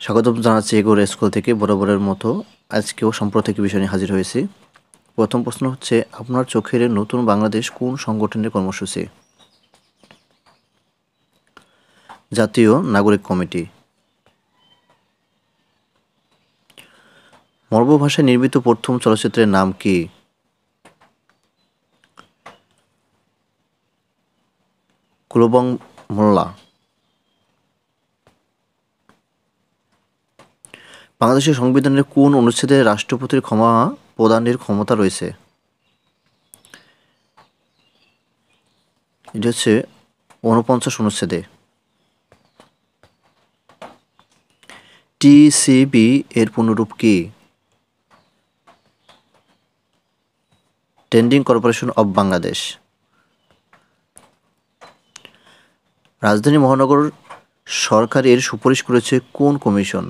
স্বাগতম জানাচ্ছি এগোর স্কুল থেকে বরাবরের মতো আজকেও সাম্প্রতিক বিষয় নিয়ে হাজির হয়েছি। প্রথম প্রশ্ন হচ্ছে, আপনার চোখের নতুন বাংলাদেশ কোন সংগঠনের কর্মসূচি? জাতীয় নাগরিক কমিটি। মর্ব ভাষায় নির্মিত প্রথম চলচ্চিত্রের নাম কি? কুলবং মোল্লা। বাংলাদেশের সংবিধানের কোন অনুচ্ছেদে রাষ্ট্রপতির ক্ষমা প্রদানের ক্ষমতা রয়েছে? এটা হচ্ছে ৪৯ অনুচ্ছেদে। টিসিবি এর পূর্ণরূপ কি? Trending corporation of Bangladesh. রাজধানী মহানগর সরকারের সুপারিশ করেছে কোন কমিশন?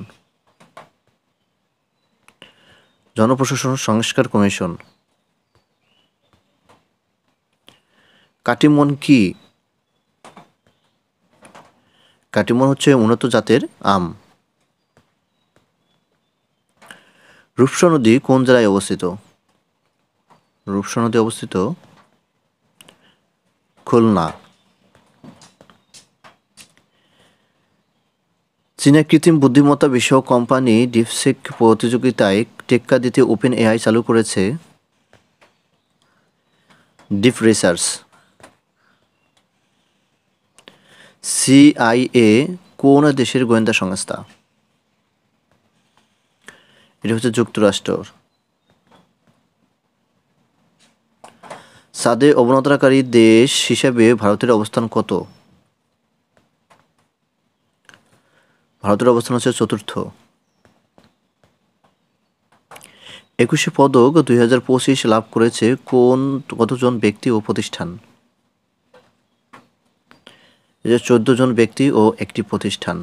জনপ্রশাসন সংস্কার কমিশন। কাটিমন কি? কাটিমন হচ্ছে উন্নত জাতের আম। রূপসা নদী কোন জেলায় অবস্থিত? রূপসা নদী অবস্থিত খুলনা। চীনা কৃত্রিম বুদ্ধিমত্তা বিষয়ক কোম্পানি ডিপসিক প্রতিযোগিতায় টেক্কা দিতে ওপেন এআই চালু করেছে ডিপ রিসার্চ। সিআইএ কোন দেশের গোয়েন্দা সংস্থা? এটা হচ্ছে যুক্তরাষ্ট্র। চাঁদে অবতরণকারী দেশ হিসেবে ভারতের অবস্থান কত? ভারতের অবস্থান হচ্ছে চতুর্থ। ২১শে পদক ২০২৫ লাভ করেছে কতজন ব্যক্তি ও প্রতিষ্ঠান? ১৪ জন ব্যক্তি ও একটি প্রতিষ্ঠান।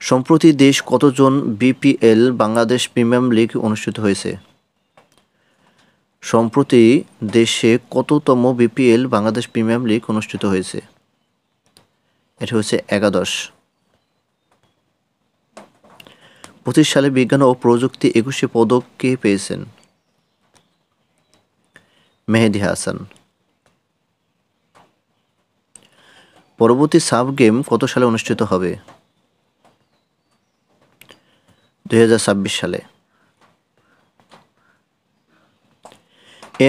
সম্প্রতি দেশ কতজন বিপিএল বাংলাদেশ প্রিমিয়ার লিগ অনুষ্ঠিত হয়েছে? সম্প্রতি দেশে কততম বিপিএল বাংলাদেশ প্রিমিয়ার লিগ অনুষ্ঠিত হয়েছে? এটা হচ্ছে ১১। ২৫ সালে বিজ্ঞান ও প্রযুক্তি ২১শে পদক কে পেয়েছেন? মেহেদী হাসান। পরবর্তী সাফ গেম কত সালে অনুষ্ঠিত হবে? ২০২৬ সালে।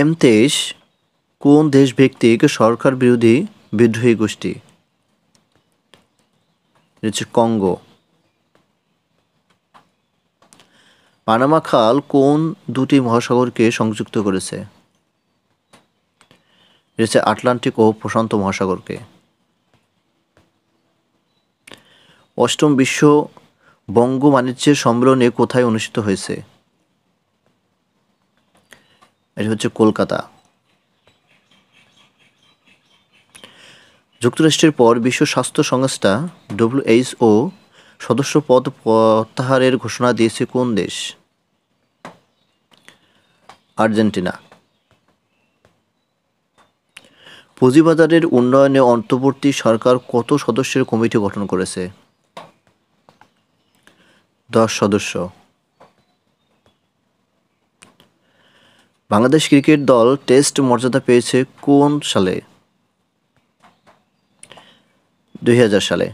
M23 কোন দেশভিত্তিক সরকার বিরোধী বিদ্রোহী গোষ্ঠী? এটা হচ্ছে কঙ্গো। পানামা খাল কোন দুটি মহাসাগরকে সংযুক্ত করেছে? এটা হচ্ছে আটলান্টিক ও প্রশান্ত মহাসাগরকে। অষ্টম বিশ্ব বঙ্গ বাণিজ্যের সম্মেলনে কোথায় অনুষ্ঠিত হয়েছে? এটা হচ্ছে কলকাতা। যুক্তরাষ্ট্রের পর বিশ্ব স্বাস্থ্য সংস্থা WHO সদস্যপদ প্রত্যাহারের ঘোষণা দিয়েছে কোন দেশ? আর্জেন্টিনা। পুঁজিবাজারের উন্নয়নে অন্তর্বর্তী সরকার কত সদস্যের কমিটি গঠন করেছে? 10 সদস্য। বাংলাদেশ ক্রিকেট দল টেস্ট মর্যাদা পেয়েছে কোন সালে? ২০০০ সালে।